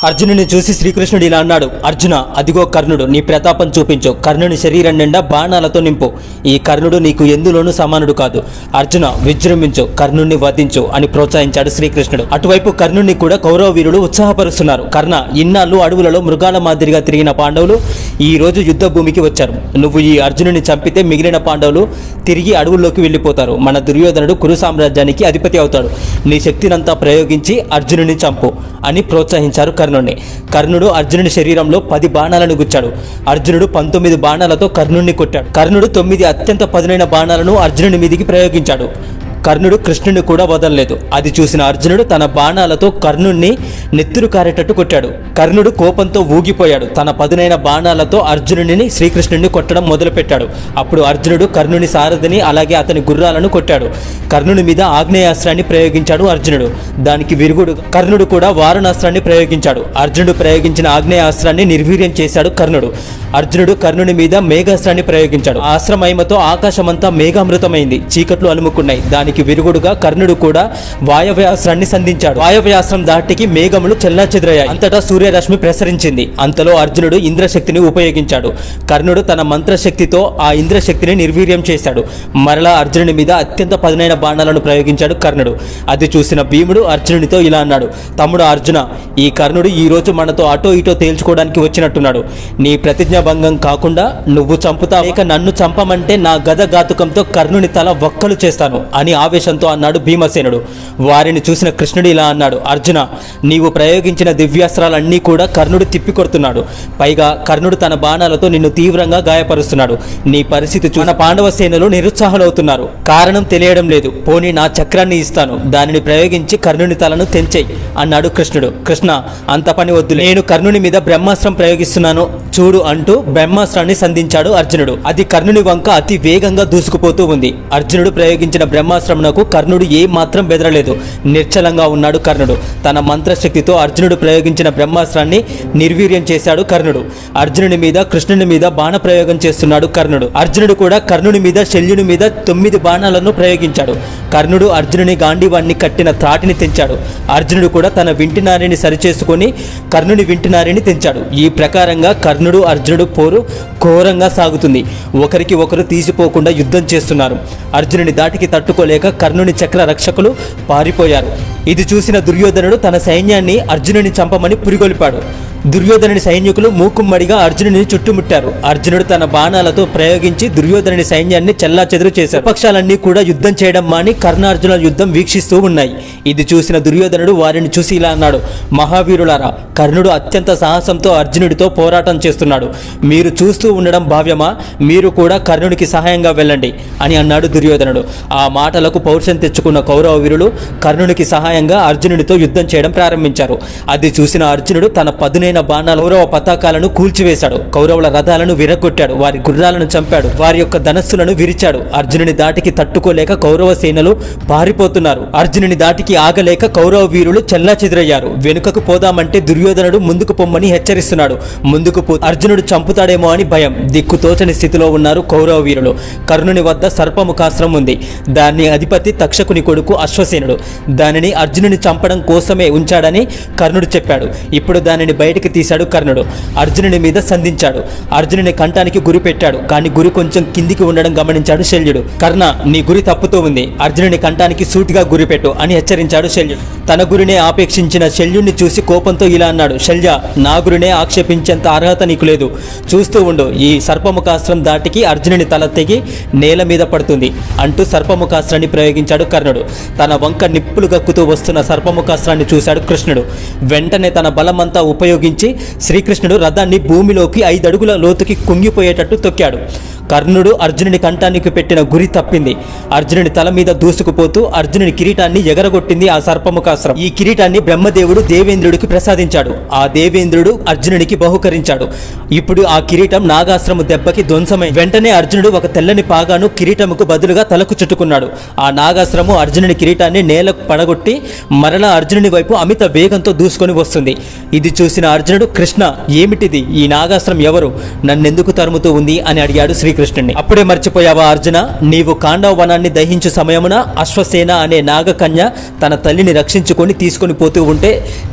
అర్జునుని చూసి శ్రీకృష్ణుడు ఇలా అన్నాడు, అర్జున, అదిగో కర్ణుడు, నీ ప్రతాపం చూపించు. కర్ణుని శరీరం నిండా బాణాలతో నింపు. ఈ కర్ణుడు నీకు ఎందులోనూ సమానుడు కాదు. అర్జున, విజృంభించు, కర్ణుణ్ణి వధించు అని ప్రోత్సహించాడు శ్రీకృష్ణుడు. అటువైపు కర్ణుణ్ణి కూడా కౌరవ వీరులు ఉత్సాహపరుస్తున్నారు. కర్ణ, ఇన్నాళ్ళు అడవులలో మృగాల మాదిరిగా తిరిగిన పాండవులు ఈ రోజు యుద్ధ భూమికి వచ్చారు. నువ్వు ఈ అర్జునుని చంపితే మిగిలిన పాండవులు తిరిగి అడవుల్లోకి వెళ్ళిపోతారు. మన దుర్యోధనుడు కురు సామ్రాజ్యానికి అధిపతి అవుతాడు. నీ శక్తినంతా ప్రయోగించి అర్జునుని చంపు అని ప్రోత్సహించారు కర్ణుడిని. కర్ణుడు అర్జునుని శరీరంలో 10 బాణాలను గుచ్చాడు. అర్జునుడు 19 బాణాలతో కర్ణుడిని కొట్టాడు. కర్ణుడు 9 అత్యంత పదునైన బాణాలను అర్జునుని మీదికి ప్రయోగించాడు. కర్ణుడు కృష్ణుని కూడా వదలలేదు. అది చూసిన అర్జునుడు తన బాణాలతో కర్ణుణ్ణి నెత్తురు కారేటట్టు కొట్టాడు. కర్ణుడు కోపంతో ఊగిపోయాడు. తన పదునైన బాణాలతో అర్జునుడిని శ్రీకృష్ణుడిని కొట్టడం మొదలుపెట్టాడు. అప్పుడు అర్జునుడు కర్ణుని సారథిని అలాగే అతని గుర్రాలను కొట్టాడు. కర్ణుని మీద ఆగ్నేయాస్త్రాన్ని ప్రయోగించాడు అర్జునుడు. దానికి విరుగుడు కర్ణుడు కూడా వారణాస్త్రాన్ని ప్రయోగించాడు. అర్జునుడు ప్రయోగించిన ఆగ్నేయాస్త్రాన్ని నిర్వీర్యం చేశాడు కర్ణుడు. అర్జునుడు కర్ణుని మీద మేఘాస్త్రాన్ని ప్రయోగించాడు. ఆ అస్త్ర మహిమతో ఆకాశమంతా మేఘామృతమైంది. చీకట్లు అలుముకున్నాయి. దానికి విరుగుడుగా కర్ణుడు కూడా వాయవ్యాస్త్రాన్ని సంధించాడు. వాయవ్యాస్త్రం దాటికి మేఘములు చెల్లాచెదురయ్యాయి. అంతటా సూర్యరశ్మి ప్రసరించింది. అంతలో అర్జునుడు ఇంద్రశక్తిని ఉపయోగించాడు. కర్ణుడు తన మంత్రశక్తితో ఆ ఇంద్రశక్తిని నిర్వీర్యం చేశాడు. మరలా అర్జునుని మీద అత్యంత పదునైన బాణాలను ప్రయోగించాడు కర్ణుడు. అది చూసిన భీముడు అర్జునునితో ఇలా అన్నాడు, తమ్ముడు అర్జున, ఈ కర్ణుడు ఈ రోజు మనతో అటో ఇటో తేల్చుకోవడానికి వచ్చినట్టున్నాడు. నీ ప్రతిజ్ఞాభంగం కాకుండా నువ్వు చంపుతా, లేక నన్ను చంపమంటే నా గద ఘాతుకంతో కర్ణుని తల వక్కలు చేస్తాను అని ఆవేశంతో అన్నాడు భీమసేనుడు. వారిని చూసిన కృష్ణుడు ఇలా అన్నాడు, అర్జున, నీవు ప్రయోగించిన దివ్యాస్త్రాలన్నీ కూడా కర్ణుడు తిప్పికొడుతున్నాడు. పైగా కర్ణుడు తన బాణాలతో నిన్ను తీవ్రంగా గాయపరుస్తున్నాడు. నీ పరిస్థితి చూసిన పాండవ సేనలు నిరుత్సాహులవుతున్నారు. కారణం తెలియడం లేదు. పోనీ నా చక్రాన్ని ఇస్తాను, దానిని ప్రయోగించి కర్ణుని తలను తెంచేయి అన్నాడు కృష్ణుడు. కృష్ణ, అంత పని వద్దు, నేను కర్ణుని మీద బ్రహ్మాస్త్రం ప్రయోగిస్తున్నాను చూడు అంటూ బ్రహ్మాస్త్రాన్ని సంధించాడు అర్జునుడు. అది కర్ణుని వంక అతి వేగంగా దూసుకుపోతూ ఉంది. అర్జునుడు ప్రయోగించిన బ్రహ్మాస్త్రమునకు కర్ణుడు ఏ మాత్రం బెదరలేదు. నిర్చలంగా ఉన్నాడు కర్ణుడు. తన మంత్రశక్తితో అర్జునుడు ప్రయోగించిన బ్రహ్మాస్త్రాన్ని నిర్వీర్యం చేశాడు కర్ణుడు. అర్జునుని మీద కృష్ణుని మీద బాణ ప్రయోగం చేస్తున్నాడు కర్ణుడు. అర్జునుడు కూడా కర్ణుని మీద శల్యుని మీద 9 బాణాలను ప్రయోగించాడు. కర్ణుడు అర్జునుని గాంధీవాన్ని కట్టిన త్రాటిని తెంచాడు. అర్జునుడు కూడా తన వింటినారిని సరిచేసుకొని కర్ణుని వింటినారిని తెంచాడు. ఈ ప్రకారంగా కర్ణుడు అర్జునుడు పోరు ఘోరంగా సాగుతుంది. ఒకరికి ఒకరు తీసిపోకుండా యుద్ధం చేస్తున్నారు. అర్జునుని దాటికి తట్టుకోలేక కర్ణుని చక్ర రక్షకులు పారిపోయారు. ఇది చూసిన దుర్యోధనుడు తన సైన్యాన్ని అర్జునుని చంపమని పురిగొల్పాడు. దుర్యోధనుని సైనికులు మూకుమ్మడిగా అర్జునుని చుట్టుముట్టారు. అర్జునుడు తన బాణాలతో ప్రయోగించి దుర్యోధనుని సైన్యాన్ని చెల్లాచెదురు చేశారు. పక్షాలన్నీ కూడా యుద్ధం చేయడం మాని కర్ణార్జునుల యుద్ధం వీక్షిస్తూ ఉన్నాయి. ఇది చూసిన దుర్యోధనుడు వారిని చూసి ఇలా అన్నాడు, మహావీరులారా, కర్ణుడు అత్యంత సాహసంతో అర్జునుడితో పోరాటం చేస్తున్నాడు. మీరు చూస్తూ ఉండడం భావ్యమా? మీరు కూడా కర్ణునికి సహాయంగా వెళ్ళండి అని అన్నాడు దుర్యోధనుడు. ఆ మాటలకు పౌరుషం తెచ్చుకున్న కౌరవ వీరులు కర్ణునికి సహాయంగా అర్జునుడితో యుద్ధం చేయడం ప్రారంభించారు. అది చూసిన అర్జునుడు తన పదునైన బాణాల కౌరవ పతాకాలను కూల్చివేశాడు. కౌరవుల రథాలను విరగొట్టాడు. వారి గుర్రాలను చంపాడు. వారి యొక్క ధనస్సులను విరిచాడు. అర్జునుని దాటికి తట్టుకోలేక కౌరవ సేనలు పారిపోతున్నారు. అర్జునుని దాటికి ఆగలేక కౌరవ వీరులు చెల్లాచెదురయ్యారు. వెనుకకు పోదామంటే దుర్యోధనుడు ముందుకు పొమ్మని హెచ్చరిస్తున్నాడు. ముందుకు అర్జునుడు చంపుతాడేమో అని భయం. దిక్కుతోచని స్థితిలో ఉన్నారు కౌరవ వీరులు. కర్ణుని వద్ద సర్పముఖాస్త్రం ఉంది. దాని అధిపతి తక్షకుని కొడుకు అశ్వసేనుడు. దానిని అర్జునుని చంపడం కోసమే ఉంచాడని కర్ణుడు చెప్పాడు. ఇప్పుడు దానిని బయటికి తీశాడు కర్ణుడు. అర్జునుని మీద సంధించాడు. అర్జునుని కంఠానికి గురి పెట్టాడు. కానీ గురి కొంచెం కిందికి ఉండడం గమనించాడు శల్యుడు. కర్ణ, నీ గురి తప్పుతూ ఉంది. అర్జునుని కంఠానికి సూటిగా గురిపెట్టు అని హెచ్చరించాడు శల్యుడు. తన గురినే ఆపేక్షించిన శల్యుడిని చూసి కోపంతో ఇలా అన్నాడు, శల్య, నా గురినే ఆక్షేపించేంత అర్హత నీకు లేదు. చూస్తూ ఉండు, ఈ సర్పముఖాస్త్రం దాటికి అర్జునుని తల తెగి నేల మీద పడుతుంది అంటూ సర్పముఖాస్త్రాన్ని ప్రయోగించాడు కర్ణుడు. తన వంక నిప్పులు గక్కుతూ వస్తున్న సర్పముఖాస్త్రాన్ని చూశాడు కృష్ణుడు. వెంటనే తన బలమంతా ఉపయోగించి శ్రీకృష్ణుడు రథాన్ని భూమిలోకి 5 అడుగుల లోతుకి కుంగిపోయేటట్టు తొక్కాడు. కర్ణుడు అర్జునుని కంఠానికి పెట్టిన గురి తప్పింది. అర్జునుని తల మీద దూసుకుపోతూ అర్జునుని కిరీటాన్ని ఎగరగొట్టింది ఆ సర్పముఖాస్త్రం. ఈ కిరీటాన్ని బ్రహ్మదేవుడు దేవేంద్రుడికి ప్రసాదించాడు. ఆ దేవేంద్రుడు అర్జునునికి బహుకరించాడు. ఇప్పుడు ఆ కిరీటం నాగాస్త్రము దెబ్బకి ధ్వంసమై వెంటనే అర్జునుడు ఒక తెల్లని పాగాను కిరీటముకు బదులుగా తలకు చుట్టుకున్నాడు. ఆ నాగాస్త్రము అర్జునుని కిరీటాన్ని నేలకు పడగొట్టి మరలా అర్జునుని వైపు అమిత వేగంతో దూసుకొని వస్తుంది. ఇది చూసిన అర్జునుడు, కృష్ణ ఏమిటిది, ఈ నాగాస్త్రం ఎవరు, నన్నెందుకు తరుముతూ ఉంది అని అడిగాడు శ్రీకృష్ణుడిని. అప్పుడే మర్చిపోయావా అర్జున, నీవు కాండవ వనాన్ని దహించు సమయమున అశ్వసేన అనే నాగకన్య తన తల్లిని రక్షించుకొని తీసుకొని పోతూ ఉంటే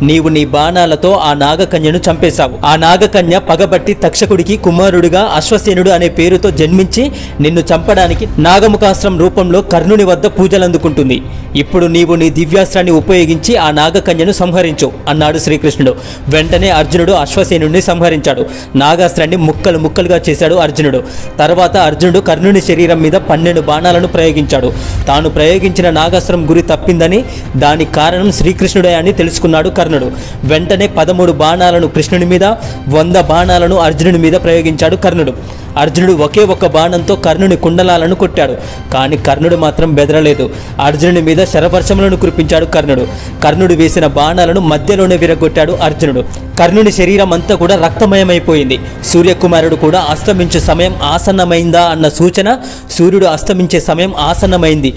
నీవు నీ బాణాలతో ఆ నాగకన్యను చంపేశావు. ఆ నాగకన్య పగబట్టి తక్షకుడికి కుమారుడిగా అశ్వసేనుడు అనే పేరుతో జన్మించి నిన్ను చంపడానికి నాగముఖాస్త్రం రూపంలో కర్ణుని వద్ద పూజలందుకుంటుంది. ఇప్పుడు నీవు నీ దివ్యాస్త్రాన్ని ఉపయోగించి ఆ నాగకన్యను సంహరించు అన్నాడు శ్రీకృష్ణుడు. వెంటనే అర్జునుడు అశ్వసేనుడిని సంహరించాడు. నాగాస్త్రాన్ని ముక్కలు ముక్కలుగా చేశాడు అర్జునుడు. తర్వాత అర్జునుడు కర్ణుని శరీరం మీద 12 బాణాలను ప్రయోగించాడు. తాను ప్రయోగించిన నాగాస్త్రం గురి తప్పిందని, దానికి కారణం శ్రీకృష్ణుడే అని తెలుసుకున్నాడు కర్ణుడు. వెంటనే 13 బాణాలను కృష్ణుని మీద, 100 బాణాలను అర్జునుడి మీద ప్రయోగించాడు కర్ణుడు. అర్జునుడు ఒకే ఒక్క బాణంతో కర్ణుని కుండలాలను కొట్టాడు. కానీ కర్ణుడు మాత్రం బెదరలేదు. అర్జునుడి మీద శరవర్షములను కురిపించాడు కర్ణుడు. కర్ణుడు వేసిన బాణాలను మధ్యలోనే విరగొట్టాడు అర్జునుడు. కర్ణుని శరీరం అంతా కూడా రక్తమయమైపోయింది. సూర్యకుమారుడు కూడా అస్తమించే సమయం ఆసన్నమైందా అన్న సూచన, సూర్యుడు అస్తమించే సమయం ఆసన్నమైంది.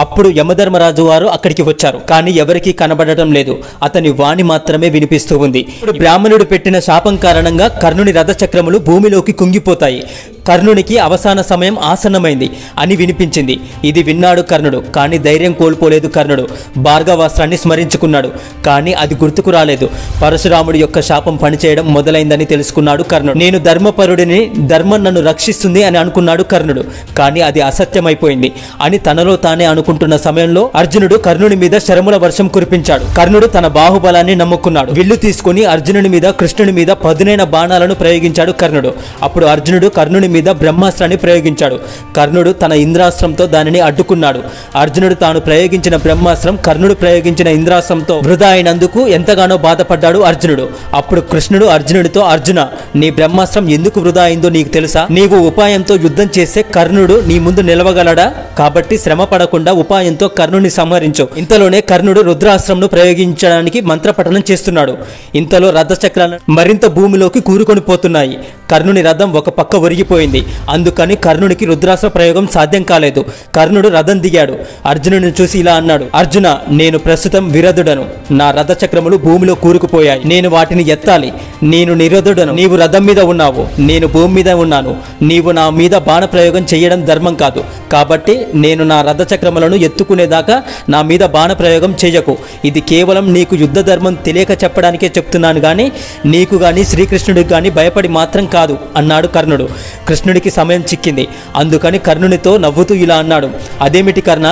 అప్పుడు యమధర్మరాజు వారు అక్కడికి వచ్చారు. కానీ ఎవరికీ కనబడటం లేదు. అతని వాణి మాత్రమే వినిపిస్తూ ఉంది. ఇప్పుడు బ్రాహ్మణుడు పెట్టిన శాపం కారణంగా కర్ణుని రథచక్రములు భూమిలోకి కుంగిపోతాయి. కర్ణునికి అవసాన సమయం ఆసన్నమైంది అని వినిపించింది. ఇది విన్నాడు కర్ణుడు. కానీ ధైర్యం కోల్పోలేదు కర్ణుడు. భార్గవాస్త్రాన్ని స్మరించుకున్నాడు. కానీ అది గుర్తుకు రాలేదు. పరశురాముడి యొక్క శాపం పనిచేయడం మొదలైందని తెలుసుకున్నాడు కర్ణుడు. నేను ధర్మపరుడిని, ధర్మం నన్ను రక్షిస్తుంది అని అనుకున్నాడు కర్ణుడు. కానీ అది అసత్యమైపోయింది అని తనలో తానే అనుకుంటున్న సమయంలో అర్జునుడు కర్ణుని మీద శరముల వర్షం కురిపించాడు. కర్ణుడు తన బాహుబలాన్ని నమ్ముకున్నాడు. విల్లు తీసుకుని అర్జునుని మీద, కృష్ణుని మీద పదునైన బాణాలను ప్రయోగించాడు కర్ణుడు. అప్పుడు అర్జునుడు కర్ణుని మీద బ్రహ్మాస్త్రాన్ని ప్రయోగించాడు. కర్ణుడు తన ఇంద్రాస్త్రంతో దానిని అడ్డుకున్నాడు. అర్జునుడు తాను ప్రయోగించిన బ్రహ్మాస్త్రం కర్ణుడు ప్రయోగించిన ఇంద్రాస్త్రంతో వృధా అయినందుకు ఎంతగానో బాధపడ్డాడు అర్జునుడు. అప్పుడు కృష్ణుడు అర్జునుడితో, అర్జున, నీ బ్రహ్మాస్త్రం ఎందుకు వృధా అయిందో నీకు తెలుసా? నీవు ఉపాయంతో యుద్ధం చేస్తే కర్ణుడు నీ ముందు నిలవగలడా? కాబట్టి శ్రమ పడకుండా ఉపాయంతో కర్ణుని సంహరించు. ఇంతలోనే కర్ణుడు రుద్రాస్త్రంను ప్రయోగించడానికి మంత్రపఠనం చేస్తున్నాడు. ఇంతలో రథచక్రాలు మరింత భూమిలోకి కూరుకొని పోతున్నాయి. కర్ణుని రథం ఒక పక్క ఒరిగిపోయింది. అందుకని కర్ణునికి రుద్రాస్త్ర ప్రయోగం సాధ్యం కాలేదు. కర్ణుడు రథం దిగాడు. అర్జునుడిని చూసి ఇలా అన్నాడు, అర్జున, నేను ప్రస్తుతం విరధుడను. నా రథచక్రములు భూమిలో కూరుకుపోయాయి. నేను వాటిని ఎత్తాలి. నేను నిరధుడను. నీవు రథం మీద ఉన్నావు, నేను భూమి మీద ఉన్నాను. నీవు నా మీద బాణ ప్రయోగం చేయడం ధర్మం కాదు. కాబట్టి నేను నా రథచక్రములను ఎత్తుకునేదాకా నా మీద బాణ ప్రయోగం చేయకు. ఇది కేవలం నీకు యుద్ధ ధర్మం తెలియక చెప్పడానికే చెప్తున్నాను గాని నీకు గాని శ్రీకృష్ణుడికి గాని భయపడి మాత్రం కాదు అన్నాడు కర్ణుడు. కృష్ణుడికి సమయం చిక్కింది. అందుకని కర్ణునితో నవ్వుతూ ఇలా అన్నాడు, అదేమిటి కర్ణ,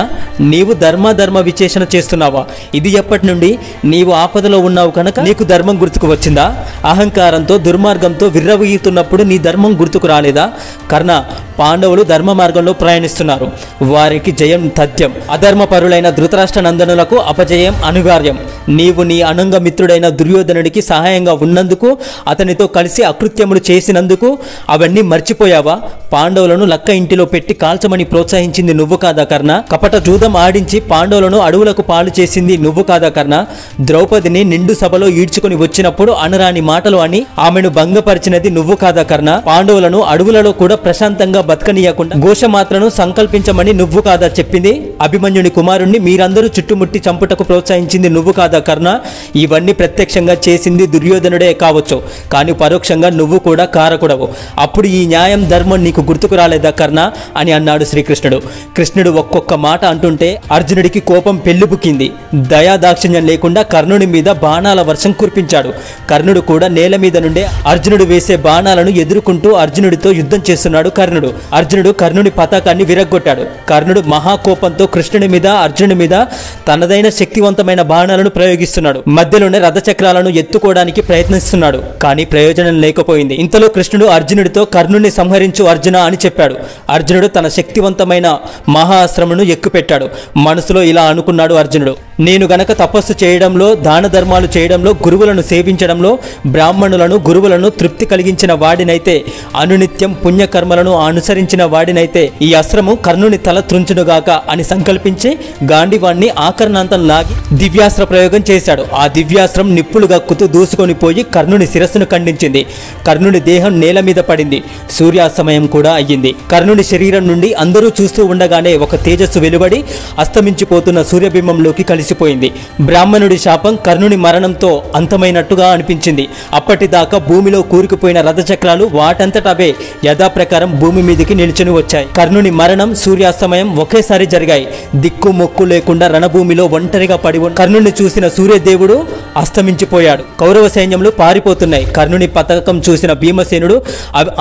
నీవు ధర్మ విచేషణ చేస్తున్నావా? ఇది ఎప్పటి నుండి? నీవు ఆపదలో ఉన్నావు కనుక నీకు ధర్మం గుర్తుకు వచ్చిందా? అహంకారంతో దుర్మార్గంతో విర్రవీగుతున్నప్పుడు నీ ధర్మం గుర్తుకు రాలేదా? కర్ణ, పాండవులు ధర్మ మార్గంలో ప్రయాణిస్తున్నారు. వారికి జయం తథ్యం. అధర్మపరులైన ధృతరాష్ట్ర నందనులకు అపజయం అనివార్యం. నీవు నీ అనంగ మిత్రుడైన దుర్యోధనుడికి సహాయంగా ఉన్నందుకు, అతనితో కలిసి అకృత్యములు చేసినందుకు అవన్నీ మర్చిపోయావా? పాండవులను లక్క ఇంటిలో పెట్టి కాల్చమని ప్రోత్సహించింది నువ్వు కాదా కర్ణ? కపట జూదం ఆడించి పాండవులను అడవులకు పాలు చేసింది నువ్వు కాదా కర్ణ? ద్రౌపదిని నిండు సభలో ఈడ్చుకుని వచ్చినప్పుడు అనరాని మాటలు అని ఆమెను భంగపరిచినది నువ్వు కాదా కర్ణ? పాండవులను అడవులలో కూడా ప్రశాంతంగా బతకనీయకుండా ఘోషమాత్రను సంకల్పించమని నువ్వు కాదా చెప్పింది? అభిమన్యుని కుమారుణ్ణి మీరందరూ చుట్టుముట్టి చంపుటకు ప్రోత్సహించింది నువ్వు కాదా కర్ణ? ఇవన్నీ ప్రత్యక్షంగా చేసింది దుర్యోధనుడే కావచ్చు, కానీ పరోక్షంగా నువ్వు కూడా కారకుడవు. అప్పుడు ఈ న్యాయం ధర్మం నీకు గుర్తుకు రాలేదా కర్ణ అని అన్నాడు శ్రీకృష్ణుడు. కృష్ణుడు ఒక్కొక్క మాట అంటుంటే అర్జునుడికి కోపం పెళ్లిబుకింది. దయాదాక్షిణ్యం లేకుండా కర్ణుడి మీద బాణాల వర్షం కురిపించాడు. కర్ణుడు కూడా నేల మీద నుండే అర్జునుడు వేసే బాణాలను ఎదుర్కొంటూ అర్జునుడితో యుద్ధం చేస్తున్నాడు కర్ణుడు. అర్జునుడు కర్ణుని పతాకాన్ని విరగ్గొట్టాడు. కర్ణుడు మహాకోపంతో కృష్ణుడి మీద, అర్జునుడి మీద తనదైన శక్తివంతమైన బాణాలను ప్రయోగిస్తున్నాడు. మధ్యలోనే రథచక్రాలను ఎత్తుకోవడానికి ప్రయత్నిస్తున్నాడు. కానీ ప్రయోజనం లేకపోయింది. ఇంతలో కృష్ణుడు అర్జునుడితో కర్ణుని సంహరించు అర్జున అని చెప్పాడు. అర్జునుడు తన శక్తివంతమైన మహాస్త్రమును ఎక్కుపెట్టాడు. మనసులో ఇలా అనుకున్నాడు అర్జునుడు, నేను గనక తపస్సు చేయడంలో, దాన ధర్మాలు చేయడంలో, గురువులను సేవించడంలో, బ్రాహ్మణులను గురువులను తృప్తి కలిగించిన వాడినైతే, అనునిత్యం పుణ్యకర్మలను అనుసరించిన వాడినైతే ఈ అస్త్రము కర్ణుని తల త్రుంచునుగాక అని సంకల్పించి గాంధీవాణ్ణి ఆకర్ణాంతం లాగి దివ్యాస్త్ర ప్రయోగం చేశాడు. ఆ దివ్యాస్త్రం నిప్పులు గక్కుతూ దూసుకొని పోయి కర్ణుని శిరస్సును ఖండించింది. కర్ణుని దేహం నేల మీద పడింది. సూర్యాస్తమయం కూడా అయ్యింది. కర్ణుని శరీరం నుండి అందరూ చూస్తూ ఉండగానే ఒక తేజస్సు వెలువడి అస్తమించిపోతున్న సూర్యబింబంలోకి కలిసిపోయింది. బ్రాహ్మణుడి శాపం కర్ణుని మరణంతో అంతమైనట్టుగా అనిపించింది. అప్పటిదాకా భూమిలో కూరుకుపోయిన రథచక్రాలు వాటంతట అవే యథాప్రకారం భూమి మీదకి నిల్చుని వచ్చాయి. కర్ణుని మరణం, సూర్యాస్తమయం ఒకేసారి జరిగాయి. దిక్కు మొక్కు లేకుండా రణభూమిలో ఒంటరిగా పడి కర్ణుని చూసిన సూర్యదేవుడు అస్తమించిపోయాడు. కౌరవ సైన్యంలో పారిపోతున్నాయి. కర్ణుని పతకం చూసిన భీమసేనుడు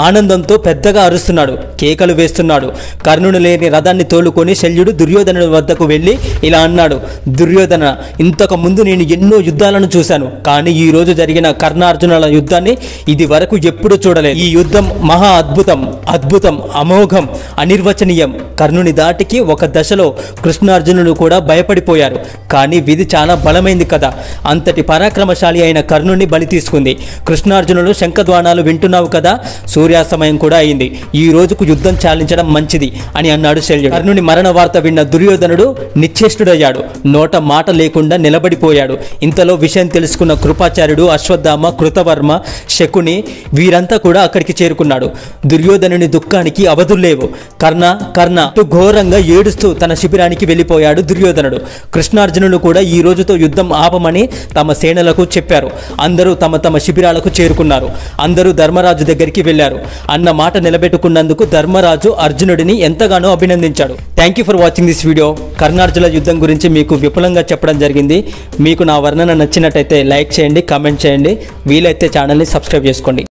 ఆనందంతో పెద్దగా అరుస్తున్నాడు, కేకలు వేస్తున్నాడు. కర్ణుని లేని రథాన్ని తోలుకొని శల్యుడు దుర్యోధనుడి వద్దకు వెళ్ళి ఇలా అన్నాడు: దుర్యోధన, ఇంతకు ముందు నేను ఎన్నో యుద్ధాలను చూశాను, కానీ ఈ రోజు జరిగిన కర్ణార్జునుల యుద్ధాన్ని ఇది వరకు ఎప్పుడూ చూడలేదు. ఈ యుద్ధం మహా అద్భుతం, అద్భుతం, అమోఘం, అనిర్వచనీయం. కర్ణుని దాటికి ఒక దశలో కృష్ణార్జునులు కూడా భయపడిపోయారు. కానీ విధి చాలా బలమైంది కదా. అంతటి పరాక్రమశాలి అయిన కర్ణుని బలి తీసుకుంది. కృష్ణార్జునులు శంఖధ్వానాలు వింటున్నావు కదా, సూర్యాస్తమయం కూడా అయింది. ఈ రోజుకు యుద్ధం చాలించడం మంచిది అని అన్నాడు శల్యుడు. కర్ణుని మరణ వార్త విన్న దుర్యోధనుడు నిశ్చేష్టుడయ్యాడు. నోట మాట లేకుండా నిలబడిపోయాడు. ఇంతలో విషయం తెలుసుకున్న కృపాచార్యుడు, అశ్వత్థామ, కృతవర్మ, శకుని వీరంతా కూడా అక్కడికి చేరుకున్నాడు. దుర్యోధనుని దుఃఖానికి అవధుల్లేవు. కర్ణ కర్ణ ఘోరంగా ఏడుస్తూ తన శిబిరానికి వెళ్ళిపోయాడు దుర్యోధనుడు. కృష్ణార్జునులు కూడా ఈ రోజుతో యుద్ధం ఆపమని తమ సేనలకు చెప్పారు. అందరూ తమ తమ శిబిరాలకు చేరుకున్నారు. అందరూ ధర్మరాజు దగ్గరికి వెళ్ళారు. అన్న మాట నిలబెట్టుకున్నందుకు ధర్మరాజు అర్జునుడిని ఎంతగానో అభినందించాడు. Thank you for watching this video. కర్ణార్జునుల యుద్ధం గురించి మీకు విపులంగా చెప్పడం జరిగింది. మీకు నా వర్ణన నచ్చినట్టయితే లైక్ చేయండి, కామెంట్ చేయండి, వీలైతే ఛానల్ని సబ్స్క్రైబ్ చేసుకోండి.